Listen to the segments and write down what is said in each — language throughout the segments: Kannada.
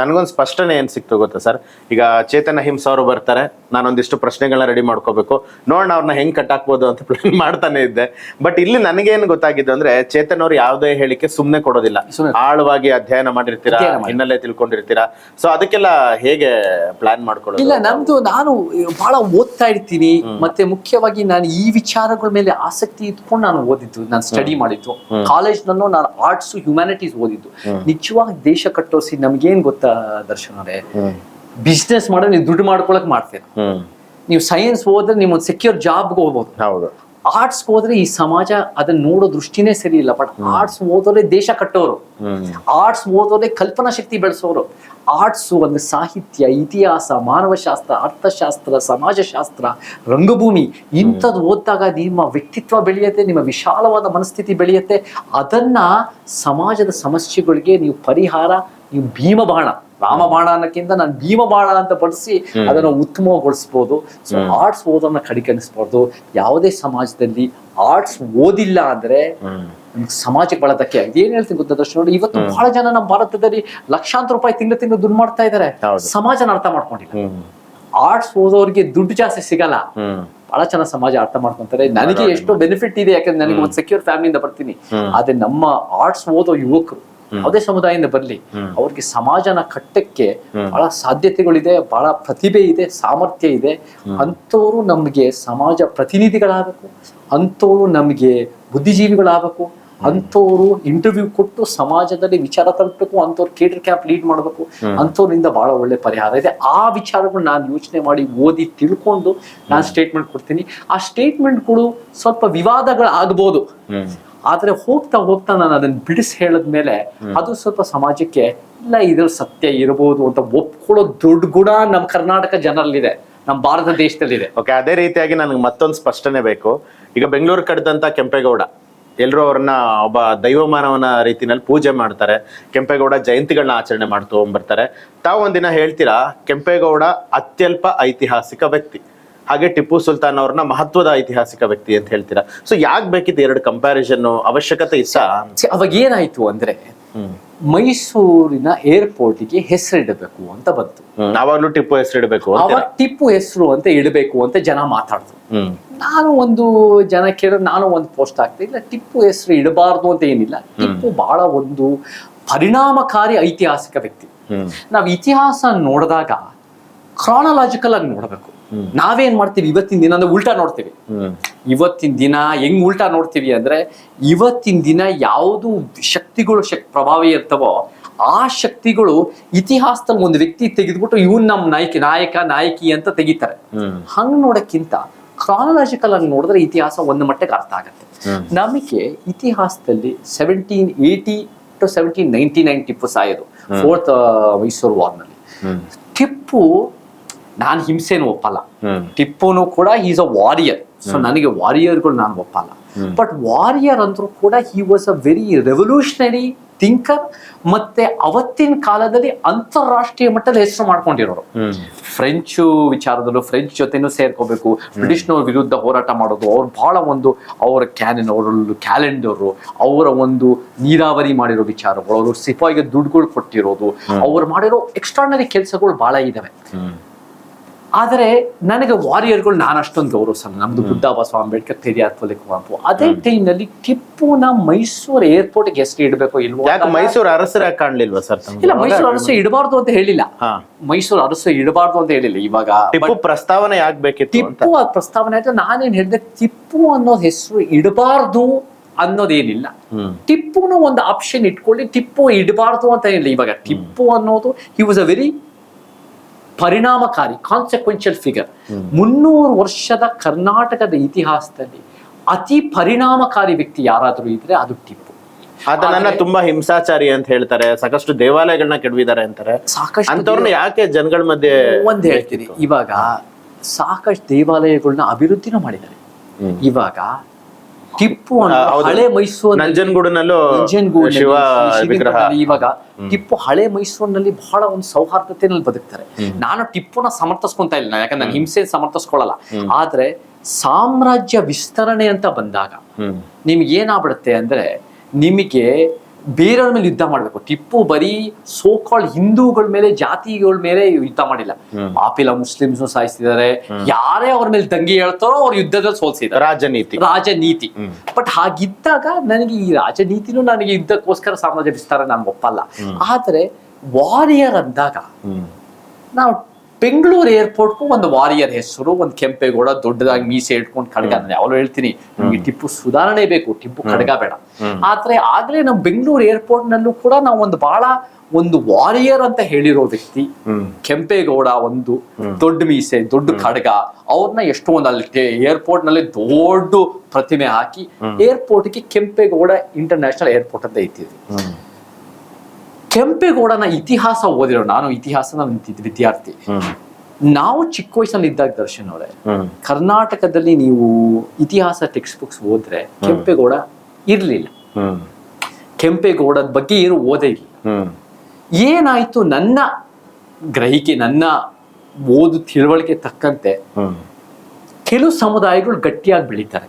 ನನಗೊಂದು ಸ್ಪಷ್ಟನೆ ಏನ್ ಸಿಕ್ತು ಗೊತ್ತಾ ಸರ್, ಈಗ ಚೇತನ್ ಅಹಿಂಸಾ ಅವರು ಬರ್ತಾರೆ, ನಾನೊಂದಿಷ್ಟು ಪ್ರಶ್ನೆಗಳನ್ನ ರೆಡಿ ಮಾಡ್ಕೋಬೇಕು, ನೋಡೋಣ ಅವ್ರನ್ನ ಹೆಂಗ್ ಕಟ್ಟಾಕ್ಬೋದು ಅಂತ ಪ್ಲಾನ್ ಮಾಡ್ತಾನೆ ಇದ್ದೆ. ಬಟ್ ಇಲ್ಲಿ ನನಗೇನು ಗೊತ್ತಾಗಿದ್ದು ಅಂದ್ರೆ, ಚೇತನ್ ಅವ್ರು ಯಾವುದೇ ಹೇಳಿಕೆ ಸುಮ್ನೆ ಕೊಡೋದಿಲ್ಲ, ಆಳವಾಗಿ ಅಧ್ಯಯನ ಮಾಡಿರ್ತೀರಾ, ಹಿನ್ನೆಲೆ ತಿಳ್ಕೊಂಡಿರ್ತೀರಾ. ಸೊ ಅದಕ್ಕೆಲ್ಲ ಹೇಗೆ ಪ್ಲಾನ್ ಮಾಡ್ಕೊಳ್ಳೋದು? ಇಲ್ಲ, ನಾನು ಬಹಳ ಓದ್ತಾ ಇರ್ತೀನಿ. ಮತ್ತೆ ಮುಖ್ಯವಾಗಿ ನಾನು ಈ ವಿಚಾರಗಳ ಮೇಲೆ ಆಸಕ್ತಿ ಇಟ್ಕೊಂಡು ನಾನು ಓದಿದ್ದು, ನಾನು ಸ್ಟಡಿ ಮಾಡಿದ್ದು. ಕಾಲೇಜ್ನಲ್ಲೂ ನಾನು ಆರ್ಟ್ಸ್ ಹ್ಯುಮ್ಯಾನಿಟೀಸ್ ಓದಿದ್ದು. ನಿಜವಾಗಿ ದೇಶ ಕಟ್ಟೋಸಿ ನಮ್ಗೇನ್ ಗೊತ್ತಾ ದರ್ಶನ್ ಅವರೇ, ಬಿಸ್ನೆಸ್ ಮಾಡೋ ನೀವು ದುಡ್ಡು ಮಾಡ್ಕೊಳಕ್ ಮಾಡ್ತೀರ. ನೀವು ಸೈನ್ಸ್ ಹೋದ್ರೆ ನೀವು ಒಂದು ಸೆಕ್ಯೂರ್ ಜಾಬ್ಗೆ ಹೋಗ್ಬೋದು. ಹೌದು. ಆರ್ಟ್ಸ್ ಹೋದ್ರೆ ಈ ಸಮಾಜ ಅದನ್ನ ನೋಡೋ ದೃಷ್ಟಿನೇ ಸರಿ ಇಲ್ಲ. ಬಟ್ ಆರ್ಟ್ಸ್ ಓದೋರೆ ದೇಶ ಕಟ್ಟೋರು, ಆರ್ಟ್ಸ್ ಓದೋರೆ ಕಲ್ಪನಾ ಶಕ್ತಿ ಬೆಳೆಸೋರು. ಆರ್ಟ್ಸ್ ಒಂದು ಸಾಹಿತ್ಯ, ಇತಿಹಾಸ, ಮಾನವಶಾಸ್ತ್ರ, ಅರ್ಥಶಾಸ್ತ್ರ, ಸಮಾಜಶಾಸ್ತ್ರ, ರಂಗಭೂಮಿ ಇಂಥದ್ದು ಓದಿದಾಗ ನಿಮ್ಮ ವ್ಯಕ್ತಿತ್ವ ಬೆಳೆಯುತ್ತೆ, ನಿಮ್ಮ ವಿಶಾಲವಾದ ಮನಸ್ಥಿತಿ ಬೆಳೆಯುತ್ತೆ. ಅದನ್ನ ಸಮಾಜದ ಸಮಸ್ಯೆಗಳಿಗೆ ನೀವು ಪರಿಹಾರ, ನೀವು ಭೀಮಬಾಣ, ರಾಮಬಾಣ ಅನ್ನಕ್ಕಿಂತ ನಾನು ಭೀಮಬಾಣ ಅಂತ ಬಳಸಿ ಅದನ್ನ ಉತ್ತಮಗೊಳಿಸ್ಬೋದು. So arts ಓದೋನ್ನ ಕಡಿಕಣಿಸ್ಬಾರ್ದು. ಯಾವುದೇ ಸಮಾಜದಲ್ಲಿ ಆರ್ಟ್ಸ್ ಓದಿಲ್ಲ ಅಂದ್ರೆ ನಮ್ಗೆ ಸಮಾಜಕ್ಕೆ ಬಹಳ ಧಕ್ಕೆ. ಏನ್ ಹೇಳ್ತೀನಿ ಗೊತ್ತಾ ದರ್ಶನ್ ನೋಡಿ, ಇವತ್ತು ಬಹಳ ಜನ ನಮ್ಮ ಭಾರತದಲ್ಲಿ ಲಕ್ಷಾಂತರ ರೂಪಾಯಿ ತಿಂಗಳು ದುಡ್ಡು ಮಾಡ್ತಾ ಇದಾರೆ, ಸಮಾಜನ ಅರ್ಥ ಮಾಡ್ಕೊಂಡಿಲ್ಲ. ಆರ್ಟ್ಸ್ ಓದೋರಿಗೆ ದುಡ್ಡು ಜಾಸ್ತಿ ಸಿಗಲ್ಲ, ಬಹಳ ಚೆನ್ನಾಗಿ ಸಮಾಜ ಅರ್ಥ ಮಾಡ್ಕೊಂತಾರೆ. ನನಗೆ ಎಷ್ಟೋ ಬೆನಿಫಿಟ್ ಇದೆ, ಯಾಕಂದ್ರೆ ನನಗೆ ಒಂದು ಸೆಕ್ಯೂರ್ ಫ್ಯಾಮಿಲಿಯಿಂದ ಬರ್ತೀನಿ. ಆದ್ರೆ ನಮ್ಮ ಆರ್ಟ್ಸ್ ಓದೋ ಯುವಕರು ಯಾವುದೇ ಸಮುದಾಯದಿಂದ ಬರ್ಲಿ, ಅವ್ರಿಗೆ ಸಮಾಜನ ಕಟ್ಟಕ್ಕೆ ಬಹಳ ಸಾಧ್ಯತೆಗಳಿದೆ, ಬಹಳ ಪ್ರತಿಭೆ ಇದೆ, ಸಾಮರ್ಥ್ಯ ಇದೆ. ಅಂಥವ್ರು ನಮ್ಗೆ ಸಮಾಜ ಪ್ರತಿನಿಧಿಗಳಾಗಬೇಕು, ಅಂಥವ್ರು ನಮ್ಗೆ ಬುದ್ಧಿಜೀವಿಗಳಾಗಬೇಕು, ಅಂಥವ್ರು ಇಂಟರ್ವ್ಯೂ ಕೊಟ್ಟು ಸಮಾಜದಲ್ಲಿ ವಿಚಾರ ತಲುಪಬೇಕು, ಅಂಥವ್ರು ಕೇಟರ್ ಕ್ಯಾಂಪ್ ಲೀಡ್ ಮಾಡಬೇಕು. ಅಂಥವ್ರಿಂದ ಬಹಳ ಒಳ್ಳೆ ಪರಿಹಾರ ಇದೆ. ಆ ವಿಚಾರಗಳು ನಾನು ಯೋಚನೆ ಮಾಡಿ ಓದಿ ತಿಳ್ಕೊಂಡು ನಾನು ಸ್ಟೇಟ್ಮೆಂಟ್ ಕೊಡ್ತೀನಿ. ಆ ಸ್ಟೇಟ್ಮೆಂಟ್ಗಳು ಸ್ವಲ್ಪ ವಿವಾದಗಳಾಗಬಹುದು, ಆದ್ರೆ ಹೋಗ್ತಾ ಹೋಗ್ತಾ ನಾನು ಅದನ್ನ ಬಿಡಿಸಿ ಹೇಳಿದ್ಮೇಲೆ ಅದು ಸ್ವಲ್ಪ ಸಮಾಜಕ್ಕೆ ಇಲ್ಲ ಇದ್ರ ಸತ್ಯ ಇರಬಹುದು ಅಂತ ಒಪ್ಕೊಳ್ಳೋ ದೊಡ್ಡ ಗುಣ ನಮ್ಮ ಕರ್ನಾಟಕ ಜನರಲ್ಲಿದೆ, ನಮ್ಮ ಭಾರತ ದೇಶದಲ್ಲಿದೆ. ಓಕೆ, ಅದೇ ರೀತಿಯಾಗಿ ನನಗೆ ಮತ್ತೊಂದು ಸ್ಪಷ್ಟನೆ ಬೇಕು. ಈಗ ಬೆಂಗಳೂರು ಕಡ್ದಂತ ಕೆಂಪೇಗೌಡ, ಎಲ್ಲರೂ ಅವ್ರನ್ನ ಒಬ್ಬ ದೈವಮಾನವನ ರೀತಿನಲ್ಲಿ ಪೂಜೆ ಮಾಡ್ತಾರೆ, ಕೆಂಪೇಗೌಡ ಜಯಂತಿಗಳನ್ನ ಆಚರಣೆ ಮಾಡ್ತಾ ಬರ್ತಾರೆ. ತಾವು ಒಂದಿನ ಹೇಳ್ತೀರಾ ಕೆಂಪೇಗೌಡ ಅತ್ಯಲ್ಪ ಐತಿಹಾಸಿಕ ವ್ಯಕ್ತಿ, ಹಾಗೆ ಟಿಪ್ಪು ಸುಲ್ತಾನ್ ಅವ್ರನ್ನ ಮಹತ್ವದ ಐತಿಹಾಸಿಕ ವ್ಯಕ್ತಿ ಅಂತ ಹೇಳ್ತೀರಾ. ಸೊ ಯಾಕೆ ಬೇಕಿತ್ತು ಎರಡು ಕಂಪ್ಯಾರಿಸನ್, ಅವಶ್ಯಕತೆ ಇಷ್ಟ? ಅವಾಗ ಏನಾಯ್ತು ಅಂದ್ರೆ, ಮೈಸೂರಿನ ಏರ್ಪೋರ್ಟ್ಗೆ ಹೆಸರಿಡಬೇಕು ಅಂತ ಬಂತು. ಅವಾಗ್ಲೂ ಟಿಪ್ಪು ಹೆಸರಿಡಬೇಕು, ಅವಾಗ ಟಿಪ್ಪು ಹೆಸರು ಅಂತ ಇಡಬೇಕು ಅಂತ ಜನ ಮಾತಾಡ್ತು. ನಾನು ಒಂದು ಜನ ಕೇಳಿದ್ರೆ ನಾನು ಒಂದು ಪೋಸ್ಟ್ ಆಗ್ತಾ ಇಲ್ಲ, ಟಿಪ್ಪು ಹೆಸರು ಇಡಬಾರ್ದು ಅಂತ ಏನಿಲ್ಲ. ಟಿಪ್ಪು ಬಹಳ ಒಂದು ಪರಿಣಾಮಕಾರಿ ಐತಿಹಾಸಿಕ ವ್ಯಕ್ತಿ. ನಾವ್ ಇತಿಹಾಸ ನೋಡಿದಾಗ ಕ್ರಾನಲಾಜಿಕಲ್ ಆಗಿ ನೋಡ್ಬೇಕು. ನಾವೇನ್ ಮಾಡ್ತೀವಿ ಇವತ್ತಿನ ದಿನ ಅಂದ್ರೆ ಉಲ್ಟಾ ನೋಡ್ತೀವಿ. ಇವತ್ತಿನ ದಿನ ಹೆಂಗ್ ಉಲ್ಟಾ ನೋಡ್ತೀವಿ ಅಂದ್ರೆ, ಇವತ್ತಿನ ದಿನ ಯಾವುದು ಶಕ್ತಿಗಳು ಪ್ರಭಾವಿ ಇರ್ತವೋ ಆ ಶಕ್ತಿಗಳು ಇತಿಹಾಸದಲ್ಲಿ ಒಂದು ವ್ಯಕ್ತಿ ತೆಗೆದ್ಬಿಟ್ಟು ಇವನ್ ನಮ್ ನಾಯಕಿ ಅಂತ ತೆಗಿತಾರೆ. ಹಂಗ್ ನೋಡಕ್ಕಿಂತ ಕ್ರಾನಲಾಜಿಕಲ್ ಆಗಿ ನೋಡಿದ್ರೆ ಇತಿಹಾಸ ಒಂದು ಮಟ್ಟಿಗೆ ಅರ್ಥ ಆಗತ್ತೆ. ನಮಗೆ ಇತಿಹಾಸದಲ್ಲಿ 1780 to 1799 ಟಿಪ್ಪು ಸಾಯೋದು, 4th ಮೈಸೂರು ವಾರ್ನಲ್ಲಿ. ಟಿಪ್ಪು, ನಾನು ಹಿಂಸೆನೂ ಒಪ್ಪಲ್ಲ, ಟಿಪ್ಪುನು ಕೂಡ ಈಸ್ ಅ ವಾರಿಯರ್. ಸೊ ನನಗೆ ವಾರಿಯರ್ಗಳು ನಾನು ಒಪ್ಪಲ್ಲ. ಬಟ್ ವಾರಿಯರ್ ಅಂದ್ರೂ ಕೂಡ he was a very revolutionary thinker. ಮತ್ತೆ ಅವತ್ತಿನ ಕಾಲದಲ್ಲಿ ಅಂತಾರಾಷ್ಟ್ರೀಯ ಮಟ್ಟದಲ್ಲಿ ಹೆಸರು ಮಾಡ್ಕೊಂಡಿರೋರು. ಫ್ರೆಂಚ್ ವಿಚಾರದಲ್ಲೂ ಫ್ರೆಂಚ್ ಜೊತೆನೂ ಸೇರ್ಕೋಬೇಕು, ಬ್ರಿಟಿಷ್ನವ್ರ ವಿರುದ್ಧ ಹೋರಾಟ ಮಾಡೋದು. ಅವ್ರು ಬಹಳ ಒಂದು ಅವರ ಕ್ಯಾಲೆಂಡರು, ಅವರ ಒಂದು ನೀರಾವರಿ ಮಾಡಿರೋ ವಿಚಾರಗಳು, ಅವರು ಸಿಪಾಯಿಗೆ ದುಡ್ಡುಗಳು ಕೊಟ್ಟಿರೋದು, ಅವ್ರು ಮಾಡಿರೋ ಎಕ್ಸ್ಟ್ರಾರ್ಡಿನರಿ ಕೆಲಸಗಳು ಬಹಳ ಇದಾವೆ. ಆದರೆ ನನಗೆ ವಾರಿಯರ್ಗಳು ನಾನು ಅಷ್ಟೊಂದು ಗೌರವಿಸಲ್ಲ. ನಮ್ದು ಬುದ್ಧ ಬಸವ ಅಂಬೇಡ್ಕರ್, ಪೆರಿಯಾರ್, ಫುಲೆ ಕುವೆಂಪು. ಅದೇ ಟೈಮ್ನಲ್ಲಿ ಟಿಪ್ಪುನ ಮೈಸೂರು ಏರ್ಪೋರ್ಟ್ಗೆ ಹೆಸರು ಇಡಬೇಕು ಇಲ್ವೋ? ಮೈಸೂರು ಅರಸರ ಕಾಣ್ಲಿಲ್ವಾ ಸರ್? ಇಲ್ಲ, ಮೈಸೂರು ಅರಸು ಇಡಬಾರ್ದು ಅಂತ ಹೇಳಿಲ್ಲ. ಮೈಸೂರು ಅರಸು ಇಡಬಾರ್ದು ಅಂತ ಹೇಳಿಲ್ಲ. ಇವಾಗ ಟಿಪ್ಪು ಪ್ರಸ್ತಾವನೆ ಯಾಕೆ ಟಿಪ್ಪು ಆ ಪ್ರಸ್ತಾವನೆ ಆಯ್ತು. ನಾನೇನ್ ಹೇಳಿದೆ, ಟಿಪ್ಪು ಅನ್ನೋದು ಹೆಸರು ಇಡಬಾರ್ದು ಅನ್ನೋದೇನಿಲ್ಲ. ಟಿಪ್ಪುನ ಒಂದು ಆಪ್ಷನ್ ಇಟ್ಕೊಳ್ಳಿ, ಟಿಪ್ಪು ಇಡಬಾರ್ದು ಅಂತ ಏನಿಲ್ಲ. ಇವಾಗ ಟಿಪ್ಪು ಅನ್ನೋದು ಹಿ ವಾಸ್ ಅ ವೆರಿ ಪರಿಣಾಮಕಾರಿ ಕಾನ್ಸಿಕ್ವೆನ್ಷಿಯಲ್ ಫಿಗರ್. 300 ವರ್ಷದ ಕರ್ನಾಟಕದ ಇತಿಹಾಸದಲ್ಲಿ ಅತಿ ಪರಿಣಾಮಕಾರಿ ವ್ಯಕ್ತಿ ಯಾರಾದ್ರೂ ಇದ್ರೆ ಅದು ಟಿಪ್ಪು. ಅದನ್ನ ತುಂಬಾ ಹಿಂಸಾಚಾರಿ ಅಂತ ಹೇಳ್ತಾರೆ, ಸಾಕಷ್ಟು ದೇವಾಲಯಗಳನ್ನ ಕೆಡವಿದ್ದಾರೆ ಅಂತಾರೆ. ಸಾಕಷ್ಟು ಅಂತವ್ರನ್ನ ಯಾಕೆ ಜನಗಳ ಮಧ್ಯೆ ಒಂದ್ ಹೇಳ್ತೀನಿ, ಇವಾಗ ಸಾಕಷ್ಟು ದೇವಾಲಯಗಳನ್ನ ಅಭಿವೃದ್ಧಿನೂ ಮಾಡಿದ್ದಾರೆ. ಇವಾಗ ಟಿಪ್ಪು ಹಳೆ ಮೈಸೂರು ನಂಜನಗೂಡಿನಲ್ಲೂ ಇವಾಗ ಟಿಪ್ಪು ಹಳೆ ಮೈಸೂರಿನಲ್ಲಿ ಬಹಳ ಒಂದು ಸೌಹಾರ್ದತೆಯಲ್ಲಿ ಬದುಕ್ತಾರೆ. ನಾನು ಟಿಪ್ಪುನ ಸಮರ್ಥಿಸ್ಕೊಂತ ಇಲ್ಲ, ಯಾಕಂದ್ರೆ ನಾನು ಹಿಂಸೆ ಸಮರ್ಥಿಸ್ಕೊಳ್ಳಲ್ಲ. ಆದ್ರೆ ಸಾಮ್ರಾಜ್ಯ ವಿಸ್ತರಣೆ ಅಂತ ಬಂದಾಗ ನಿಮ್ಗೆ ಏನಾಗ್ಬಿಡುತ್ತೆ ಅಂದ್ರೆ, ನಿಮಗೆ ಬೇರೆಯವ್ರ ಮೇಲೆ ಯುದ್ಧ ಮಾಡ್ಬೇಕು. ಟಿಪ್ಪು ಬರೀ ಸೋ ಕಾಲ್ಡ್ ಹಿಂದೂಗಳ ಮೇಲೆ, ಜಾತಿಗಳ ಮೇಲೆ ಯುದ್ಧ ಮಾಡಿಲ್ಲ. ಮಾಪಿಲ ಮುಸ್ಲಿಮ್ಸ್ ಸಾಯಿಸಿದ್ದಾರೆ. ಯಾರೇ ಅವ್ರ ಮೇಲೆ ದಂಗೆ ಹೇಳ್ತಾರೋ ಅವ್ರ ಯುದ್ಧದಲ್ಲಿ ಸೋಲ್ಸಿದ್ದಾರೆ. ರಾಜನೀತಿ. ಬಟ್ ಹಾಗಿದ್ದಾಗ ನನಗೆ ಈ ರಾಜನೀತಿನೂ ನನಗೆ ಯುದ್ಧಕ್ಕೋಸ್ಕರ ಸಾಮ್ರಾಜ್ಯ ವಿಸ್ತಾರ ನಾನು ಒಪ್ಪಲ್ಲ. ಆದ್ರೆ ವಾರಿಯರ್ ಅಂದಾಗ ನಾವು ಬೆಂಗಳೂರು ಏರ್ಪೋರ್ಟ್ಗೂ ಒಂದು ವಾರಿಯರ್ ಹೆಸರು, ಒಂದು ಕೆಂಪೇಗೌಡ ದೊಡ್ಡದಾಗಿ ಮೀಸೆ ಇಟ್ಕೊಂಡು ಖಡ್ಗ. ಅವ್ರು ಹೇಳ್ತೀನಿ ನಮ್ಗೆ ಟಿಪ್ಪು ಸುಧಾರಣೆ ಬೇಕು, ಟಿಪ್ಪು ಖಡ್ಗ ಬೇಡ. ಆದ್ರೆ ಆಗ್ಲೇ ನಾವು ಬೆಂಗಳೂರು ಏರ್ಪೋರ್ಟ್ ನಲ್ಲೂ ಕೂಡ ನಾವು ಒಂದು ವಾರಿಯರ್ ಅಂತ ಹೇಳಿರೋ ವ್ಯಕ್ತಿ ಕೆಂಪೇಗೌಡ, ಒಂದು ದೊಡ್ಡ ಮೀಸೆ, ದೊಡ್ಡ ಖಡ್ಗ. ಅವ್ರನ್ನ ಎಷ್ಟೋ ಒಂದು ಅಲ್ಲಿ ಏರ್ಪೋರ್ಟ್ ನಲ್ಲಿ ದೊಡ್ಡ ಪ್ರತಿಮೆ ಹಾಕಿ ಏರ್ಪೋರ್ಟ್ಗೆ ಕೆಂಪೇಗೌಡ ಇಂಟರ್ನ್ಯಾಷನಲ್ ಏರ್ಪೋರ್ಟ್ ಅಂತ ಇಟ್ಟಿದ್ವಿ. ಕೆಂಪೇಗೌಡನ ಇತಿಹಾಸ ಓದಿರೋ ನಾನು, ಇತಿಹಾಸನ ವಿದ್ಯಾರ್ಥಿ. ನಾವು ಚಿಕ್ಕ ವಯಸ್ಸಲ್ಲಿ ಇದ್ದಾಗ ದರ್ಶನ್ ಅವರೇ, ಕರ್ನಾಟಕದಲ್ಲಿ ನೀವು ಇತಿಹಾಸ ಟೆಕ್ಸ್ಟ್ ಬುಕ್ಸ್ ಓದ್ರೆ ಕೆಂಪೇಗೌಡ ಇರ್ಲಿಲ್ಲ. ಕೆಂಪೇಗೌಡದ ಬಗ್ಗೆ ಏನು ಓದೇ ಇಲ್ಲ. ಏನಾಯ್ತು, ನನ್ನ ಗ್ರಹಿಕೆ, ನನ್ನ ಓದು ತಿಳುವಳಿಕೆ ತಕ್ಕಂತೆ ಕೆಲವು ಸಮುದಾಯಗಳು ಗಟ್ಟಿಯಾಗಿ ಬೆಳೀತಾರೆ.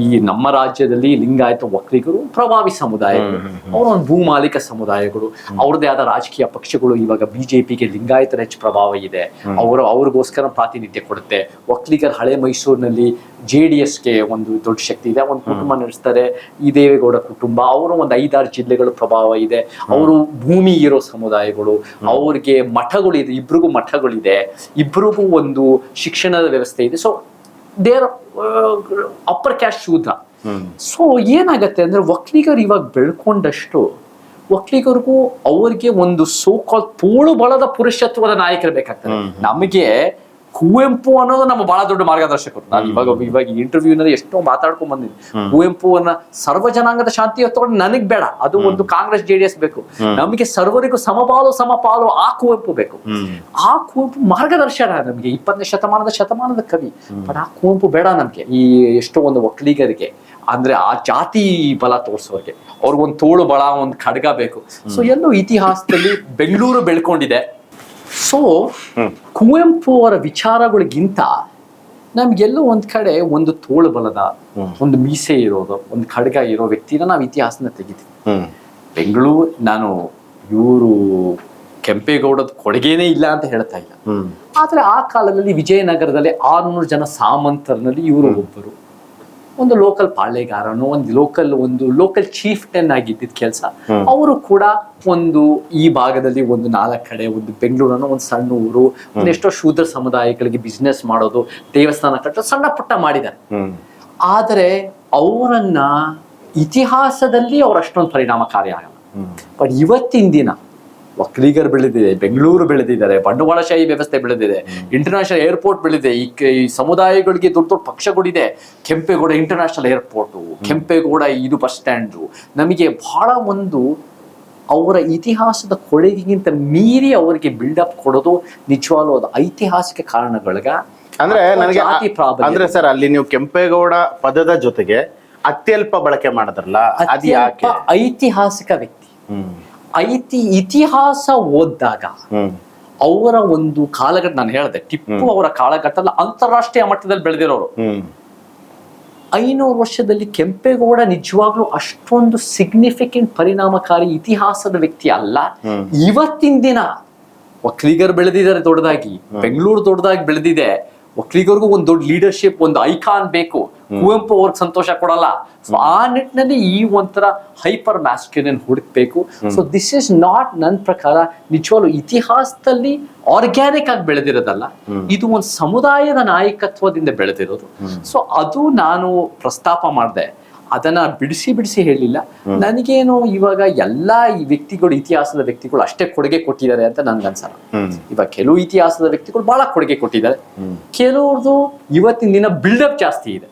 ಈ ನಮ್ಮ ರಾಜ್ಯದಲ್ಲಿ ಲಿಂಗಾಯತ ಒಕ್ಕಲಿಗರು ಪ್ರಭಾವಿ ಸಮುದಾಯಗಳು, ಅವರ ಒಂದು ಭೂಮಾಲೀಕ ಸಮುದಾಯಗಳು, ಅವ್ರದ್ದೇ ಆದ ರಾಜಕೀಯ ಪಕ್ಷಗಳು. ಇವಾಗ ಬಿಜೆಪಿಗೆ ಲಿಂಗಾಯತರ ಹೆಚ್ಚು ಪ್ರಭಾವ ಇದೆ, ಅವ್ರಿಗೋಸ್ಕರ ಪ್ರಾತಿನಿಧ್ಯ ಕೊಡುತ್ತೆ. ಒಕ್ಕಲಿಗರ ಹಳೆ ಮೈಸೂರಿನಲ್ಲಿ JDSಗೆ ಒಂದು ದೊಡ್ಡ ಶಕ್ತಿ ಇದೆ, ಒಂದು ಕುಟುಂಬ ನಡೆಸ್ತಾರೆ, ಈ ದೇವೇಗೌಡ ಕುಟುಂಬ. ಅವರು ಒಂದು 5-6 ಜಿಲ್ಲೆಗಳ ಪ್ರಭಾವ ಇದೆ. ಅವರು ಭೂಮಿ ಇರೋ ಸಮುದಾಯಗಳು, ಅವ್ರಿಗೆ ಮಠಗಳಿದೆ, ಇಬ್ರಿಗೂ ಮಠಗಳಿದೆ, ಇಬ್ರಿಗೂ ಒಂದು ಶಿಕ್ಷಣದ ವ್ಯವಸ್ಥೆ ಇದೆ. So there upper caste Shudra. So ಏನಾಗತ್ತೆ ಅಂದ್ರೆ ಒಕ್ಕಲಿಗರು ಇವಾಗ ಬೆಳ್ಕೊಂಡಷ್ಟು ಒಕ್ಕಲಿಗರಿಗೂ ಅವ್ರಿಗೆ ಒಂದು ಸೋಕಾಲ್ ತೋಳು ಬಲದ ಪುರುಷತ್ವದ ನಾಯಕರು ಬೇಕಾಗ್ತದೆ. ನಮಗೆ ಕುವೆಂಪು ಅನ್ನೋದು ನಮ್ಮ ಬಹಳ ದೊಡ್ಡ ಮಾರ್ಗದರ್ಶಕರು. ನಾನು ಇವಾಗ ಇಂಟರ್ವ್ಯೂನಲ್ಲಿ ಎಷ್ಟೋ ಮಾತಾಡ್ಕೊಂಡ್ ಬಂದಿದ್ದೀನಿ. ಕುವೆಂಪುವನ್ನ ಸರ್ವ ಜನಾಂಗದ ಶಾಂತಿ ತಗೊಂಡು ನನಗ್ ಬೇಡ, ಅದು ಒಂದು ಕಾಂಗ್ರೆಸ್ JDS ಬೇಕು. ನಮಗೆ ಸರ್ವರಿಗೂ ಸಮಪಾಲು ಆ ಕುವೆಂಪು ಬೇಕು. ಆ ಕುವೆಂಪು ಮಾರ್ಗದರ್ಶನ ನಮ್ಗೆ 20ನೇ ಶತಮಾನದ ಕವಿ. ಬಟ್ ಆ ಕುವೆಂಪು ಬೇಡ ನಮ್ಗೆ. ಈ ಎಷ್ಟೋ ಒಂದು ಒಕ್ಕಲಿಗರಿಗೆ ಅಂದ್ರೆ ಆ ಜಾತಿ ಬಲ ತೋರಿಸೋರಿಗೆ ಅವ್ರಿಗೊಂದು ತೋಳು ಬಳ, ಒಂದು ಖಡ್ಗ ಬೇಕು. ಸೊ ಎಲ್ಲೋ ಇತಿಹಾಸದಲ್ಲಿ ಬೆಂಗಳೂರು ಬೆಳ್ಕೊಂಡಿದೆ. ಸೊ ಕುವೆಂಪು ಅವರ ವಿಚಾರಗಳಿಗಿಂತ ನಮ್ಗೆಲ್ಲೋ ಒಂದ್ ಕಡೆ ಒಂದು ತೋಳು ಬಲದ, ಒಂದು ಮೀಸೆ ಇರೋದು, ಒಂದು ಖಡ್ಗ ಇರೋ ವ್ಯಕ್ತಿನ ನಾವು ಇತಿಹಾಸನ ತೆಗಿತೀವಿ. ಬೆಂಗಳೂರು, ನಾನು ಇವರು ಕೆಂಪೇಗೌಡದ ಕೊಡುಗೆನೇ ಇಲ್ಲ ಅಂತ ಹೇಳ್ತಾ ಇಲ್ಲ. ಆದ್ರೆ ಆ ಕಾಲದಲ್ಲಿ ವಿಜಯನಗರದಲ್ಲಿ 600 ಜನ ಸಾಮಂತರಲ್ಲಿ ಇವರು ಒಬ್ಬರು. ಒಂದು ಲೋಕಲ್ ಪಾಳೆಗಾರನು, ಒಂದು ಲೋಕಲ್ ಚೀಫ್ಟನ್ ಆಗಿದ್ದಿದ್ ಕೆಲಸ. ಅವರು ಕೂಡ ಒಂದು ಈ ಭಾಗದಲ್ಲಿ ಒಂದು 4 ಕಡೆ, ಒಂದು ಬೆಂಗಳೂರನ್ನು ಒಂದು ಸಣ್ಣ ಊರು, ಒಂದೆಷ್ಟೋ ಶೂದ್ರ ಸಮುದಾಯಗಳಿಗೆ ಬಿಸ್ನೆಸ್ ಮಾಡೋದು, ದೇವಸ್ಥಾನ ಕಟ್ಟೋದು, ಸಣ್ಣ ಪುಟ್ಟ ಮಾಡಿದ್ದಾರೆ. ಆದರೆ ಅವರನ್ನ ಇತಿಹಾಸದಲ್ಲಿ ಅವ್ರು ಅಷ್ಟೊಂದು ಪರಿಣಾಮಕಾರಿ ಆಗಲ್ಲ. ಬಟ್ ಇವತ್ತಿನ ದಿನ ಒಕ್ಕಲಿಗರು ಬೆಳೆದಿದೆ, ಬೆಂಗಳೂರು ಬೆಳೆದಿದ್ದಾರೆ, ಬಂಡವಾಳಶಾಹಿ ವ್ಯವಸ್ಥೆ ಬೆಳೆದಿದೆ, ಇಂಟರ್ನ್ಯಾಷನಲ್ ಏರ್ಪೋರ್ಟ್ ಬೆಳೆದಿದೆ, ಈ ಸಮುದಾಯಗಳಿಗೆ ದೊಡ್ಡ ದೊಡ್ಡ ಪಕ್ಷಗಳಿದೆ. ಕೆಂಪೇಗೌಡ ಇಂಟರ್ನ್ಯಾಷನಲ್ ಏರ್ಪೋರ್ಟು, ಕೆಂಪೇಗೌಡ ಇದು ಬಸ್ ಸ್ಟ್ಯಾಂಡು, ನಮಗೆ ಬಹಳ ಒಂದು ಅವರ ಇತಿಹಾಸದ ಕೊಡುಗೆಗಿಂತ ಮೀರಿ ಅವರಿಗೆ ಬಿಲ್ಡಪ್ ಕೊಡೋದು ನಿಜವಾಗ್ಲೂ ಅದು ಐತಿಹಾಸಿಕ ಕಾರಣಗಳಿಗೆ. ಅಂದ್ರೆ ನನಗೆ ಅಂದ್ರೆ ಸರ್, ಅಲ್ಲಿ ನೀವು ಕೆಂಪೇಗೌಡ ಪದದ ಜೊತೆಗೆ ಅತ್ಯಲ್ಪ ಬಳಕೆ ಮಾಡಿದ್ರಲ್ಲ, ಅದು ಯಾಕೆ? ಐತಿಹಾಸಿಕ ವ್ಯಕ್ತಿ. ಇತಿಹಾಸ ಓದಿದಾಗ ಅವರ ಒಂದು ಕಾಲಘಟ್ಟ, ನಾನು ಹೇಳಿದೆ ಟಿಪ್ಪು ಅವರ ಕಾಲಘಟ್ಟದಲ್ಲಿ ಅಂತಾರಾಷ್ಟ್ರೀಯ ಮಟ್ಟದಲ್ಲಿ ಬೆಳೆದಿರೋರು. 500 ವರ್ಷದಲ್ಲಿ ಕೆಂಪೇಗೌಡ ನಿಜವಾಗ್ಲೂ ಅಷ್ಟೊಂದು ಸಿಗ್ನಿಫಿಕೆಂಟ್ ಪರಿಣಾಮಕಾರಿ ಇತಿಹಾಸದ ವ್ಯಕ್ತಿ ಅಲ್ಲ. ಇವತ್ತಿನ ದಿನ ಒಕ್ಕಲಿಗರು ಬೆಳೆದಿದ್ದಾರೆ ದೊಡ್ಡದಾಗಿ, ಬೆಂಗಳೂರು ದೊಡ್ಡದಾಗಿ ಬೆಳೆದಿದೆ. ಒಕ್ಕಲಿಗರಿಗೂ ಒಂದು ದೊಡ್ಡ ಲೀಡರ್ಶಿಪ್, ಒಂದು ಐಕಾನ್ ಬೇಕು. ಕುವೆಂಪು ಅವ್ರಿಗೆ ಸಂತೋಷ ಕೊಡಲ್ಲ. ಸೊ ಆ ನಿಟ್ಟಿನಲ್ಲಿ ಈ ಒಂಥರ ಹೈಪರ್ ಮ್ಯಾಸ್ಕ್ಯುಲಿನ್ ಹುಡುಕ್ಬೇಕು. ಸೊ ದಿಸ್ ಇಸ್ ನಾಟ್ ನನ್ನ ಪ್ರಕಾರ ನಿಜವಾಗ್ಲೂ ಇತಿಹಾಸದಲ್ಲಿ ಆರ್ಗ್ಯಾನಿಕ್ ಆಗಿ ಬೆಳೆದಿರೋದಲ್ಲ, ಇದು ಒಂದು ಸಮುದಾಯದ ನಾಯಕತ್ವದಿಂದ ಬೆಳೆದಿರೋದು. ಸೊ ಅದು ನಾನು ಪ್ರಸ್ತಾಪ ಮಾಡಿದೆ, ಅದನ್ನ ಬಿಡಿಸಿ ಹೇಳಿಲ್ಲ. ನನಗೇನು ಇವಾಗ ಎಲ್ಲಾ ಈ ವ್ಯಕ್ತಿಗಳು, ಇತಿಹಾಸದ ವ್ಯಕ್ತಿಗಳು ಅಷ್ಟೇ ಕೊಡುಗೆ ಕೊಟ್ಟಿದ್ದಾರೆ ಅಂತ ನನ್ಗನ್ಸಲ್ಲ. ಇವಾಗ ಕೆಲವು ಇತಿಹಾಸದ ವ್ಯಕ್ತಿಗಳು ಬಹಳ ಕೊಡುಗೆ ಕೊಟ್ಟಿದ್ದಾರೆ, ಕೆಲವ್ರದ್ದು ಇವತ್ತಿನ ದಿನ ಬಿಲ್ಡಪ್ ಜಾಸ್ತಿ ಇದೆ.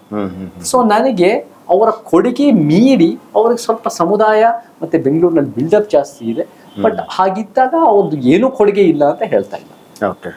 ಸೊ ನನಗೆ ಅವರ ಕೊಡುಗೆ ಮೀರಿ ಅವ್ರಿಗೆ ಸ್ವಲ್ಪ ಸಮುದಾಯ ಮತ್ತೆ ಬೆಂಗಳೂರಿನಲ್ಲಿ ಬಿಲ್ಡಪ್ ಜಾಸ್ತಿ ಇದೆ. ಬಟ್ ಹಾಗಿದ್ದಾಗ ಅವ್ರದ್ದು ಏನೂ ಕೊಡುಗೆ ಇಲ್ಲ ಅಂತ ಹೇಳ್ತಾ ಇಲ್ಲ. ಓಕೆ.